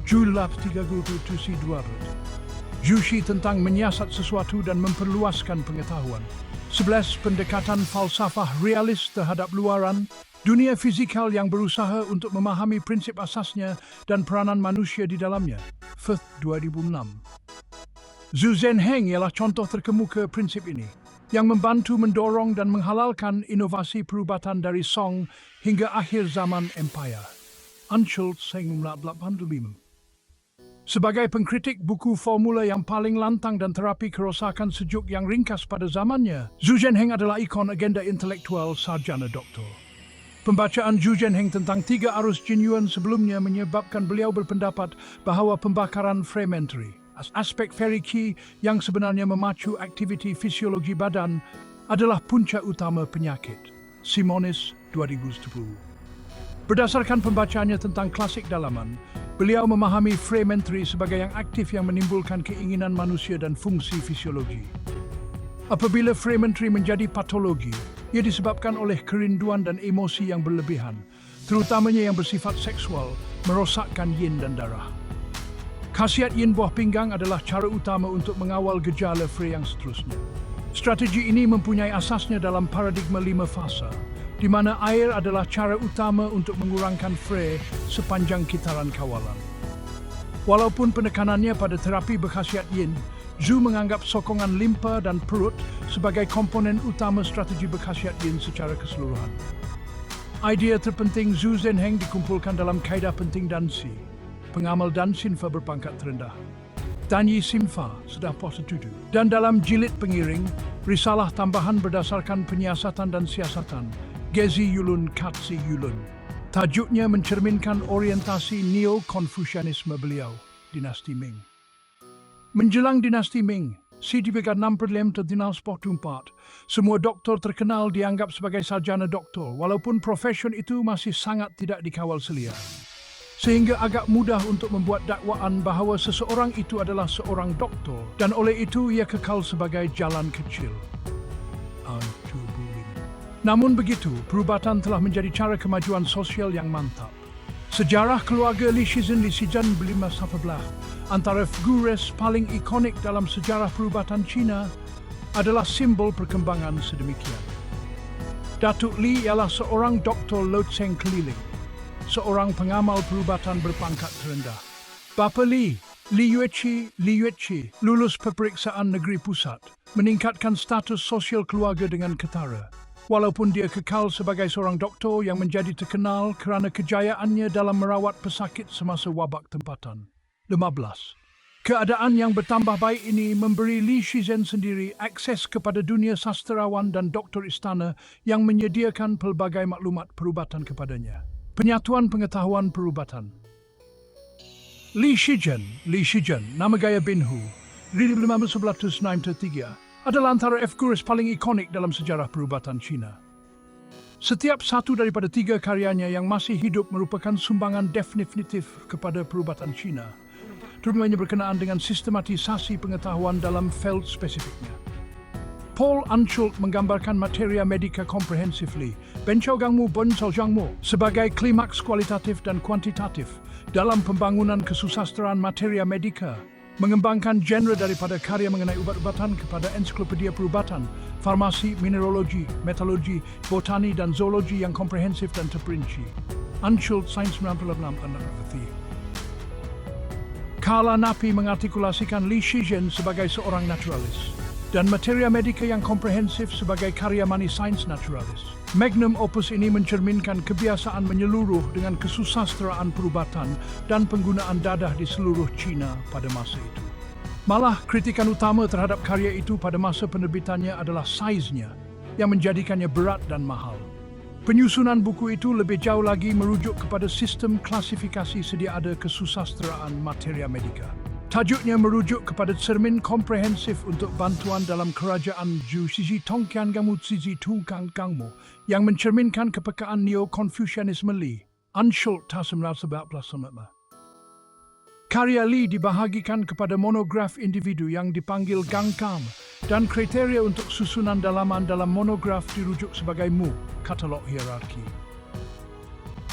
Zhu Lap 37C2. Zhu Shi tentang menyiasat sesuatu dan memperluaskan pengetahuan. 11. Pendekatan falsafah realis terhadap luaran, dunia fizikal yang berusaha untuk memahami prinsip asasnya dan peranan manusia di dalamnya. Firth 2006. Zhu Zhenheng ialah contoh terkemuka prinsip ini, yang membantu mendorong dan menghalalkan inovasi perubatan dari Song hingga akhir zaman Empire. Unschultz 1985. Sebagai pengkritik buku formula yang paling lantang dan terapi kerosakan sejuk yang ringkas pada zamannya, Zhu Zhenheng adalah ikon agenda intelektual sarjana doktor. Pembacaan Zhu Zhenheng tentang 3 arus Jin Yuan sebelumnya menyebabkan beliau berpendapat bahawa pembakaran fragmentary, aspek very key yang sebenarnya memacu aktiviti fisiologi badan, adalah punca utama penyakit. Simonis 2010. Berdasarkan pembacaannya tentang klasik dalaman, beliau memahami fragmentary sebagai yang aktif yang menimbulkan keinginan manusia dan fungsi fisiologi. Apabila fragmentary menjadi patologi, ia disebabkan oleh kerinduan dan emosi yang berlebihan, terutamanya yang bersifat seksual, merosakkan yin dan darah. Khasiat yin buah pinggang adalah cara utama untuk mengawal gejala Frey yang seterusnya. Strategi ini mempunyai asasnya dalam paradigma 5 fasa, di mana air adalah cara utama untuk mengurangkan Frey sepanjang kitaran kawalan. Walaupun penekanannya pada terapi berkhasiat yin, Zhu menganggap sokongan limpa dan perut sebagai komponen utama strategi berkhasiat yin secara keseluruhan. Idea terpenting Zhu Zhenheng dikumpulkan dalam kaedah penting Dansi, pengamal Dan Sinfa berpangkat terendah, Dan Yi Simfa sedang puasa tujuh, dan dalam jilid pengiring, risalah tambahan berdasarkan penyiasatan dan siasatan, Gezi Yulun Katsi Yulun. Tajuknya mencerminkan orientasi Neo-Confucianisme beliau, dinasti Ming. Menjelang dinasti Ming, di Brigade 6 terdinas Portumpat, semua doktor terkenal dianggap sebagai sarjana doktor, walaupun profesion itu masih sangat tidak dikawal selia. Sehingga agak mudah untuk membuat dakwaan bahawa seseorang itu adalah seorang doktor dan oleh itu ia kekal sebagai jalan kecil. Namun begitu, perubatan telah menjadi cara kemajuan sosial yang mantap. Sejarah keluarga Li Shizhen berlima belah antara figures paling ikonik dalam sejarah perubatan Cina adalah simbol perkembangan sedemikian. Datuk Li ialah seorang doktor loceng keliling, seorang pengamal perubatan berpangkat terendah. Bapa Li, Li Yueqi, lulus peperiksaan negeri pusat, meningkatkan status sosial keluarga dengan ketara. Walaupun dia kekal sebagai seorang doktor yang menjadi terkenal kerana kejayaannya dalam merawat pesakit semasa wabak tempatan. 15. Keadaan yang bertambah baik ini memberi Li Shizhen sendiri akses kepada dunia sastrawan dan doktor istana yang menyediakan pelbagai maklumat perubatan kepadanya. Penyatuan pengetahuan perubatan. Li Shizhen, nama gaya Bin Hu, 1593, adalah antara figures paling ikonik dalam sejarah perubatan Cina. Setiap satu daripada 3 karyanya yang masih hidup merupakan sumbangan definitif kepada perubatan Cina, terutamanya berkenaan dengan sistematisasi pengetahuan dalam felt spesifiknya. Paul Anschutz menggambarkan materia medika comprehensively, sebagai klimaks kualitatif dan kuantitatif dalam pembangunan kesusastraan materia medika, mengembangkan genre daripada karya mengenai ubat-ubatan kepada ensiklopedia perubatan, farmasi, mineralogi, metalurgi, botani dan zoologi yang komprehensif dan terperinci. Anschutz, Sains 96 Anarati. Karla Nappi mengartikulasikan Li Shizhen sebagai seorang naturalis dan materia medika yang komprehensif sebagai karya manis sains naturalis. Magnum opus ini mencerminkan kebiasaan menyeluruh dengan kesusastraan perubatan dan penggunaan dadah di seluruh Cina pada masa itu. Malah, kritikan utama terhadap karya itu pada masa penerbitannya adalah saiznya yang menjadikannya berat dan mahal. Penyusunan buku itu lebih jauh lagi merujuk kepada sistem klasifikasi sedia ada kesusastraan materia medika. Tajuknya merujuk kepada cermin komprehensif untuk bantuan dalam kerajaan Zhou Sisi Tongqian Gangmu Sisi Tungkang Gangmu yang mencerminkan kepekaan Neo-Confucianisme Li. Anschutz tahun 1911. Karya Li dibahagikan kepada monograf individu yang dipanggil Gangkam dan kriteria untuk susunan dalaman dalam monograf dirujuk sebagai Mu, katalog hierarki.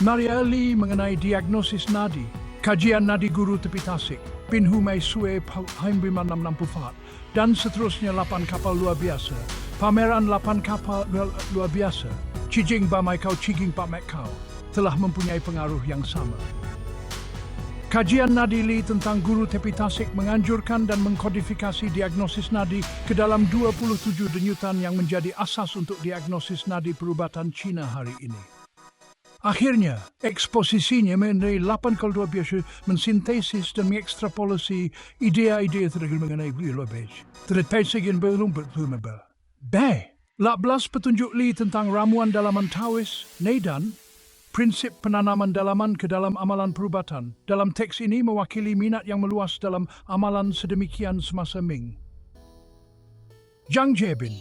Maria Li mengenai diagnosis nadi, kajian nadi guru tepi tasik, Bin Hu Mei Sue Haim 564, dan seterusnya 8 kapal luar biasa, pameran 8 kapal luar biasa, Cijing Ba Mai Kau Cijing Pak Mek Kau, telah mempunyai pengaruh yang sama. Kajian nadi Li tentang guru tepi tasik menganjurkan dan mengkodifikasi diagnosis nadi ke dalam 27 denyutan yang menjadi asas untuk diagnosis nadi perubatan Cina hari ini. Akhirnya, eksposisinya mengenai 8 kapal luar biasa mensintesis dan mengekstrapolasi idea-idea terkait mengenai biologi. Terpesegin belum berpemebel. 18 petunjuk Li tentang ramuan dalaman Taois, Neidan, prinsip penanaman dalaman ke dalam amalan perubatan. Dalam teks ini mewakili minat yang meluas dalam amalan sedemikian semasa Ming. Zhang Jebin,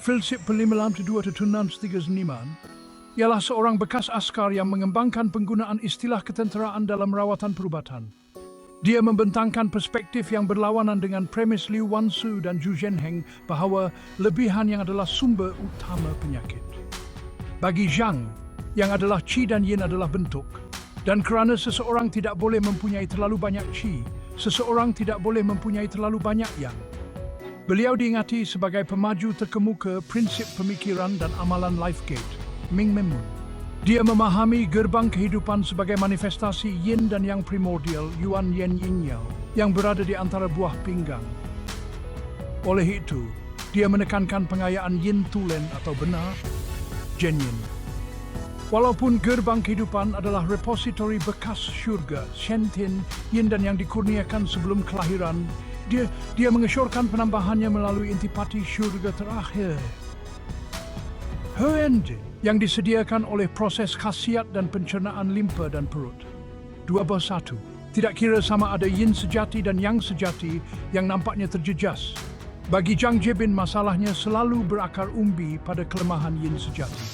Filsip Pelimalam 2-6-3 ialah seorang bekas askar yang mengembangkan penggunaan istilah ketenteraan dalam rawatan perubatan. Dia membentangkan perspektif yang berlawanan dengan premis Liu Wansu dan Zhu Zhenheng bahawa lebihan yang adalah sumber utama penyakit. Bagi Zhang, yang adalah Qi dan Yin adalah bentuk, dan kerana seseorang tidak boleh mempunyai terlalu banyak Qi, seseorang tidak boleh mempunyai terlalu banyak Yang. Beliau diingati sebagai pemaju terkemuka prinsip pemikiran dan amalan Lifegate, Ming Memun. Dia memahami gerbang kehidupan sebagai manifestasi Yin dan Yang primordial, Yuan Yen Yin Yao, yang berada di antara buah pinggang. Oleh itu, dia menekankan pengayaan Yin tulen atau benar, Zhen Yin. Walaupun gerbang kehidupan adalah repositori bekas syurga, Shentin, Yin dan Yang dikurniakan sebelum kelahiran, dia mengesyorkan penambahannya melalui intipati syurga terakhir, Hend, yang disediakan oleh proses khasiat dan pencernaan limpa dan perut. 21. Tidak kira sama ada yin sejati dan yang sejati yang nampaknya terjejas. Bagi Zhang Jibin, masalahnya selalu berakar umbi pada kelemahan yin sejati.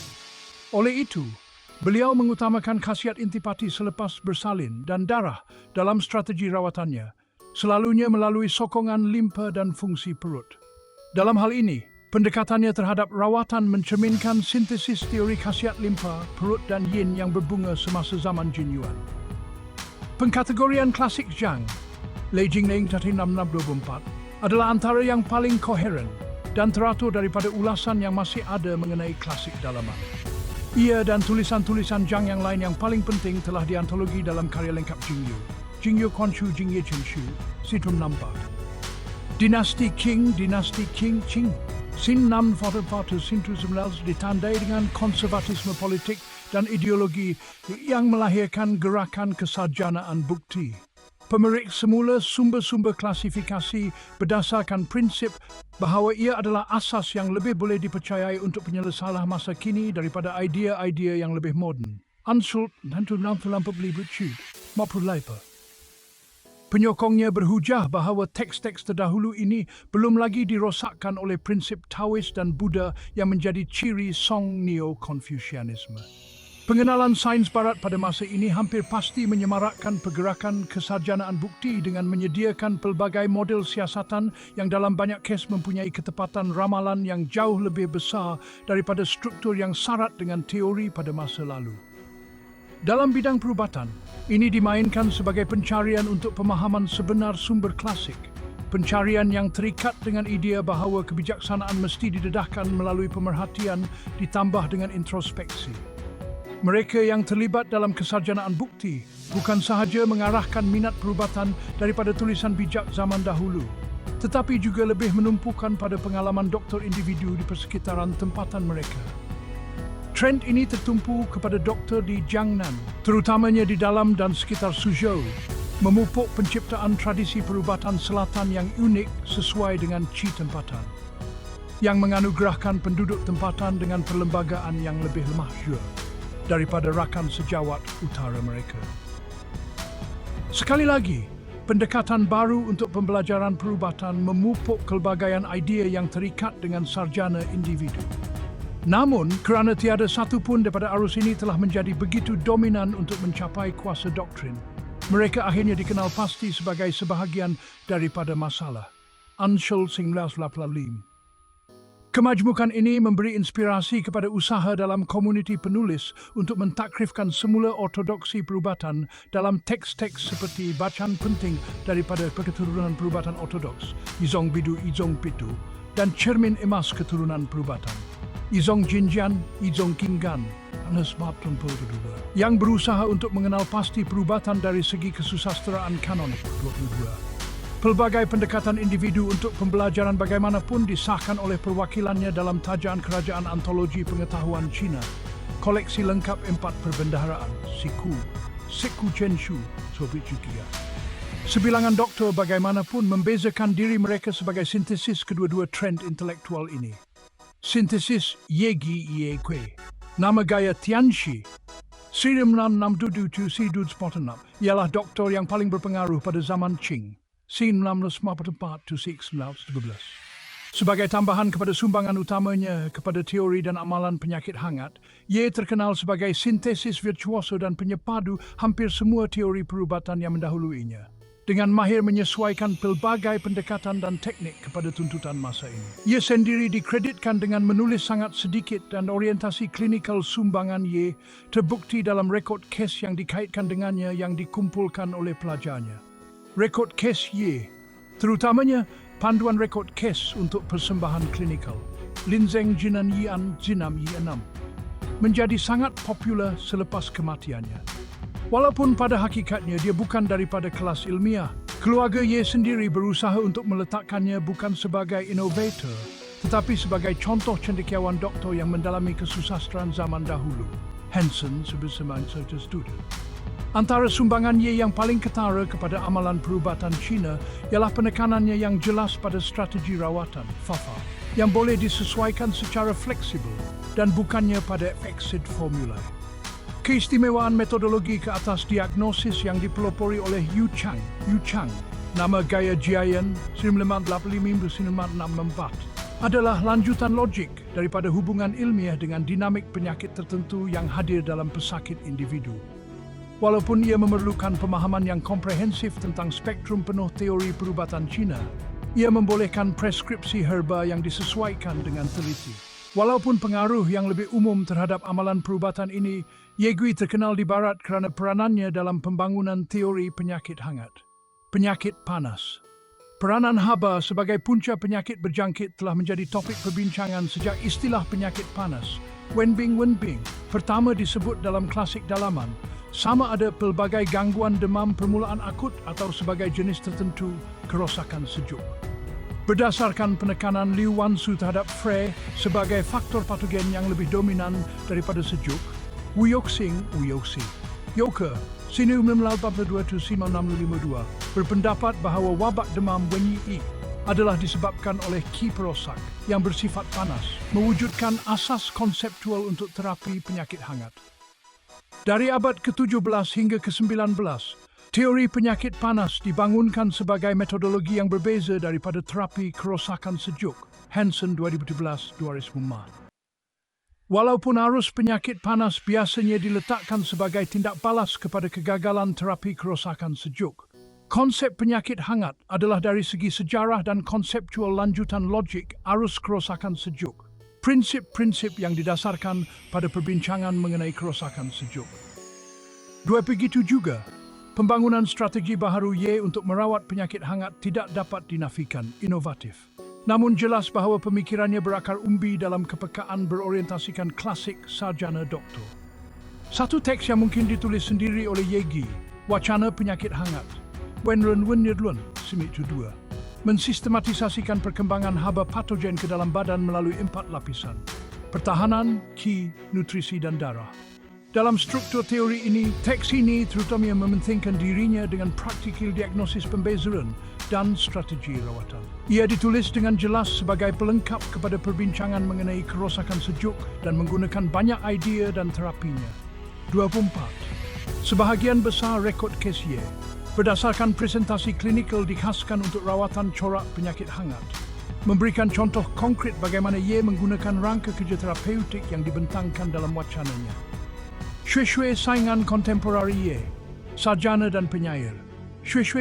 Oleh itu, beliau mengutamakan khasiat intipati selepas bersalin dan darah dalam strategi rawatannya, selalunya melalui sokongan limpa dan fungsi perut. Dalam hal ini, pendekatannya terhadap rawatan mencerminkan sintesis teori khasiat limpa, perut dan yin yang berbunga semasa zaman Jin Yuan. Pengkategorian klasik Zhang, Lei Jingling 6624, adalah antara yang paling koheren dan teratur daripada ulasan yang masih ada mengenai klasik dalaman. Ia dan tulisan-tulisan Zhang yang lain yang paling penting telah diantologi dalam karya lengkap Jingyu, Jingyu Quanshu Jingye Chenshu, Situn Nampak. Dinasti Qing Qing, Sin 644 Sintu 19 ditandai dengan konservatisme politik dan ideologi yang melahirkan gerakan kesarjanaan bukti. Pemerik semula sumber-sumber klasifikasi berdasarkan prinsip bahawa ia adalah asas yang lebih boleh dipercayai untuk penyelesaian masa kini daripada idea-idea yang lebih moden. Anshult 1947 maupun lain. Penyokongnya berhujah bahawa teks-teks terdahulu ini belum lagi dirosakkan oleh prinsip Taois dan Buddha yang menjadi ciri Song Neo-Confucianisme. Pengenalan sains barat pada masa ini hampir pasti menyemarakkan pergerakan kesarjanaan bukti dengan menyediakan pelbagai model siasatan yang dalam banyak kes mempunyai ketepatan ramalan yang jauh lebih besar daripada struktur yang syarat dengan teori pada masa lalu. Dalam bidang perubatan, ini dimainkan sebagai pencarian untuk pemahaman sebenar sumber klasik, pencarian yang terikat dengan idea bahawa kebijaksanaan mesti didedahkan melalui pemerhatian ditambah dengan introspeksi. Mereka yang terlibat dalam kesarjanaan bukti bukan sahaja mengarahkan minat perubatan daripada tulisan bijak zaman dahulu, tetapi juga lebih menumpukan pada pengalaman doktor individu di persekitaran tempatan mereka. Trend ini tertumpu kepada doktor di Jiangnan, terutamanya di dalam dan sekitar Suzhou, memupuk penciptaan tradisi perubatan selatan yang unik sesuai dengan Qi tempatan, yang menganugerahkan penduduk tempatan dengan perlembagaan yang lebih masyhur daripada rakan sejawat utara mereka. Sekali lagi, pendekatan baru untuk pembelajaran perubatan memupuk pelbagaian idea yang terikat dengan sarjana individu. Namun, kerana tiada satu pun daripada arus ini telah menjadi begitu dominan untuk mencapai kuasa doktrin, mereka akhirnya dikenal pasti sebagai sebahagian daripada masalah. Anshul 1985. Kemajmukan ini memberi inspirasi kepada usaha dalam komuniti penulis untuk mentakrifkan semula ortodoksi perubatan dalam teks-teks seperti bacaan penting daripada keturunan perubatan ortodoks, Izong Bidu Izong Pitu, dan cermin emas keturunan perubatan, Izong Jinjian, Izong Qinggan, yang berusaha untuk mengenal pasti perubatan dari segi kesusastraan kanonik 22. Pelbagai pendekatan individu untuk pembelajaran bagaimanapun disahkan oleh perwakilannya dalam tajaan Kerajaan Antologi Pengetahuan Cina, koleksi lengkap 4 perbendaharaan, Siku Chenshu, Soviet Jukia. Sebilangan doktor bagaimanapun membezakan diri mereka sebagai sintesis kedua-dua trend intelektual ini. Sintesis Yegi Yekwe, nama gaya Tianxi, Sirim 667 Sidud Spotanam, ialah doktor yang paling berpengaruh pada zaman Qing, 1944-1913. Sebagai tambahan kepada sumbangan utamanya kepada teori dan amalan penyakit hangat, ia terkenal sebagai sintesis virtuoso dan penyepadu hampir semua teori perubatan yang mendahuluinya, dengan mahir menyesuaikan pelbagai pendekatan dan teknik kepada tuntutan masa ini. Ia sendiri dikreditkan dengan menulis sangat sedikit dan orientasi klinikal sumbangan ia terbukti dalam rekod kes yang dikaitkan dengannya yang dikumpulkan oleh pelajarnya. Rekod kes ye, terutamanya panduan rekod kes untuk persembahan klinikal, Linzeng Jinan Yian Jinam Yi 6, menjadi sangat popular selepas kematiannya. Walaupun pada hakikatnya dia bukan daripada kelas ilmiah, keluarga ye sendiri berusaha untuk meletakkannya bukan sebagai inovator, tetapi sebagai contoh cendekiawan doktor yang mendalami kesusastraan zaman dahulu. Hansen 1902. Antara sumbangan ye yang paling ketara kepada amalan perubatan Cina ialah penekanannya yang jelas pada strategi rawatan, FAFA, yang boleh disesuaikan secara fleksibel dan bukannya pada fixed formula. Keistimewaan metodologi ke atas diagnosis yang dipelopori oleh Yu Chang, nama gaya Jiayan 1985-1964, adalah lanjutan logik daripada hubungan ilmiah dengan dinamik penyakit tertentu yang hadir dalam pesakit individu. Walaupun ia memerlukan pemahaman yang komprehensif tentang spektrum penuh teori perubatan Cina, ia membolehkan preskripsi herba yang disesuaikan dengan teliti. Walaupun pengaruh yang lebih umum terhadap amalan perubatan ini, Ye Gui terkenal di Barat kerana peranannya dalam pembangunan teori penyakit hangat. Penyakit panas. Peranan haba sebagai punca penyakit berjangkit telah menjadi topik perbincangan sejak istilah penyakit panas, Wenbing, pertama disebut dalam klasik dalaman, sama ada pelbagai gangguan demam permulaan akut atau sebagai jenis tertentu kerosakan sejuk. Berdasarkan penekanan Liu Wansu terhadap Frey sebagai faktor patogen yang lebih dominan daripada sejuk, Wu Yoxi, Yoke, Sinu 1982-9652, berpendapat bahawa wabak demam Wenyi adalah disebabkan oleh qi perosak yang bersifat panas, mewujudkan asas konseptual untuk terapi penyakit hangat. Dari abad ke-17 hingga ke-19, teori penyakit panas dibangunkan sebagai metodologi yang berbeza daripada terapi kerosakan sejuk, Hansen 2017-2004. Walaupun arus penyakit panas biasanya diletakkan sebagai tindak balas kepada kegagalan terapi kerosakan sejuk, konsep penyakit hangat adalah dari segi sejarah dan konseptual lanjutan logik arus kerosakan sejuk, prinsip-prinsip yang didasarkan pada perbincangan mengenai kerosakan sejuk. Begitu juga, pembangunan strategi baharu Ye untuk merawat penyakit hangat tidak dapat dinafikan inovatif. Namun jelas bahawa pemikirannya berakar umbi dalam kepekaan berorientasikan klasik sarjana doktor. Satu teks yang mungkin ditulis sendiri oleh Ye Gui, Wacana Penyakit Hangat, Wenren Wenyedlun, Simitu 2, mensistematisasikan perkembangan haba patogen ke dalam badan melalui 4 lapisan: pertahanan, qi, nutrisi dan darah. Dalam struktur teori ini, teks ini terutamanya mementingkan dirinya dengan praktikal diagnosis pembezaran dan strategi rawatan. Ia ditulis dengan jelas sebagai pelengkap kepada perbincangan mengenai kerosakan sejuk dan menggunakan banyak idea dan terapinya. 24. Sebahagian besar rekod kes Ye berdasarkan presentasi klinikal dikhaskan untuk rawatan corak penyakit hangat, memberikan contoh konkret bagaimana Ye menggunakan rangka kerja terapeutik yang dibentangkan dalam wacananya. Shui saingan kontemporari Ye, sarjana dan penyair. Shui,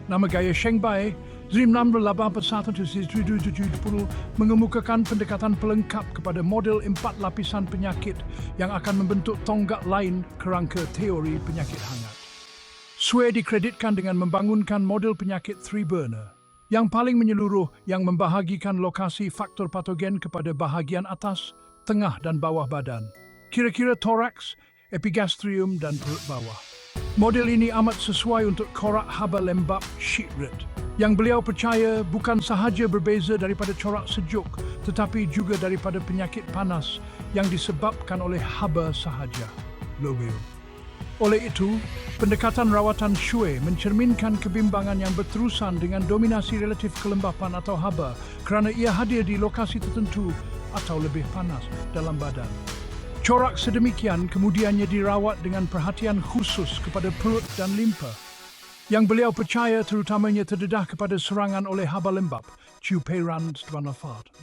nama gaya Sheng Bai, 1981-1970, mengemukakan pendekatan pelengkap kepada model 4 lapisan penyakit yang akan membentuk tonggak lain kerangka teori penyakit hangat. Shui dikreditkan dengan membangunkan model penyakit three burner, yang paling menyeluruh yang membahagikan lokasi faktor patogen kepada bahagian atas, tengah dan bawah badan, kira-kira toraks, epigastrium dan perut bawah. Model ini amat sesuai untuk corak haba lembab Shitrit, yang beliau percaya bukan sahaja berbeza daripada corak sejuk, tetapi juga daripada penyakit panas yang disebabkan oleh haba sahaja, Lowell. Oleh itu, pendekatan rawatan Shui mencerminkan kebimbangan yang berterusan dengan dominasi relatif kelembapan atau haba kerana ia hadir di lokasi tertentu atau lebih panas dalam badan. Corak sedemikian kemudiannya dirawat dengan perhatian khusus kepada perut dan limpa, yang beliau percaya terutamanya terdedah kepada serangan oleh haba lembab, Chiu Peiran 278.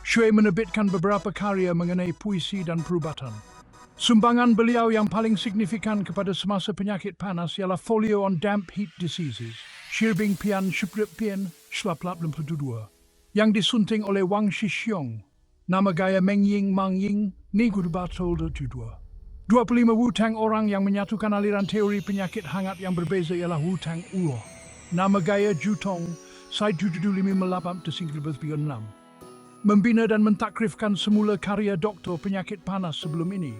Shui menerbitkan beberapa karya mengenai puisi dan perubatan. Sumbangan beliau yang paling signifikan kepada semasa penyakit panas ialah Folio on Damp Heat Diseases, Shirbing Pian Shuprip Pian 1982, yang disunting oleh Wang Shixiong, nama gaya Meng Ying Mang Ying, ni guru batol 25 Wu-Tang orang yang menyatukan aliran teori penyakit hangat yang berbeza ialah Wu-Tang Uo, nama gaya Jutong, Side 758-1936. Membina dan mentakrifkan semula karya doktor penyakit panas sebelum ini,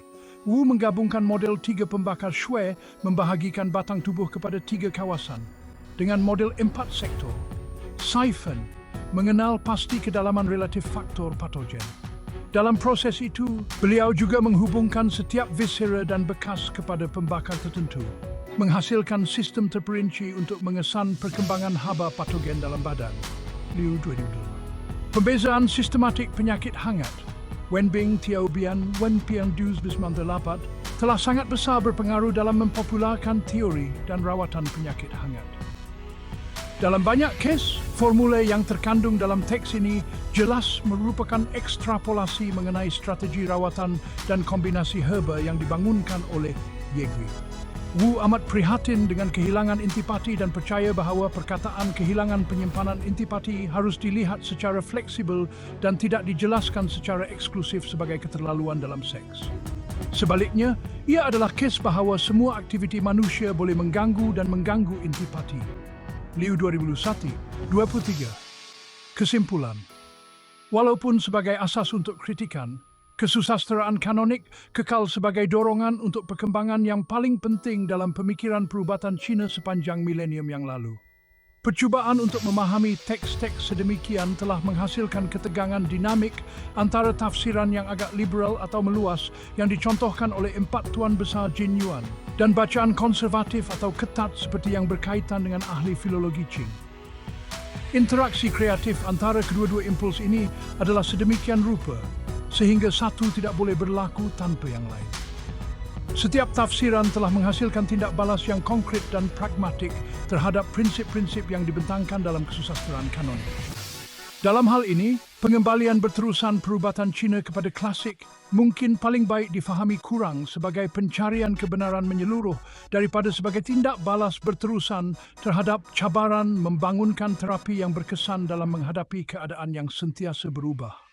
Wu menggabungkan model 3 pembakar Shui membahagikan batang tubuh kepada 3 kawasan, dengan model 4 sektor. Siphon mengenal pasti kedalaman relatif faktor patogen. Dalam proses itu, beliau juga menghubungkan setiap viscera dan bekas kepada pembakar tertentu, menghasilkan sistem terperinci untuk mengesan perkembangan haba patogen dalam badan. Liu 2008. Pembezaan sistematik penyakit hangat. Wenbing Tiaobian Wenpiang Dus Bismantelapat, telah sangat besar berpengaruh dalam mempopularkan teori dan rawatan penyakit hangat. Dalam banyak kes, formula yang terkandung dalam teks ini jelas merupakan ekstrapolasi mengenai strategi rawatan dan kombinasi herba yang dibangunkan oleh Yegui. Wu amat prihatin dengan kehilangan intipati dan percaya bahawa perkataan kehilangan penyimpanan intipati harus dilihat secara fleksibel dan tidak dijelaskan secara eksklusif sebagai keterlaluan dalam seks. Sebaliknya, ia adalah kes bahawa semua aktiviti manusia boleh mengganggu dan mengganggu intipati. Liu 2001, 23. Kesimpulan. Walaupun sebagai asas untuk kritikan, kesusastraan kanonik kekal sebagai dorongan untuk perkembangan yang paling penting dalam pemikiran perubatan Cina sepanjang milenium yang lalu. Percubaan untuk memahami teks-teks sedemikian telah menghasilkan ketegangan dinamik antara tafsiran yang agak liberal atau meluas yang dicontohkan oleh empat tuan besar Jin Yuan dan bacaan konservatif atau ketat seperti yang berkaitan dengan ahli filologi Qing. Interaksi kreatif antara kedua-dua impuls ini adalah sedemikian rupa sehingga satu tidak boleh berlaku tanpa yang lain. Setiap tafsiran telah menghasilkan tindak balas yang konkret dan pragmatik terhadap prinsip-prinsip yang dibentangkan dalam kesusastraan kanonik. Dalam hal ini, pengembalian berterusan perubatan Cina kepada klasik mungkin paling baik difahami kurang sebagai pencarian kebenaran menyeluruh daripada sebagai tindak balas berterusan terhadap cabaran membangunkan terapi yang berkesan dalam menghadapi keadaan yang sentiasa berubah.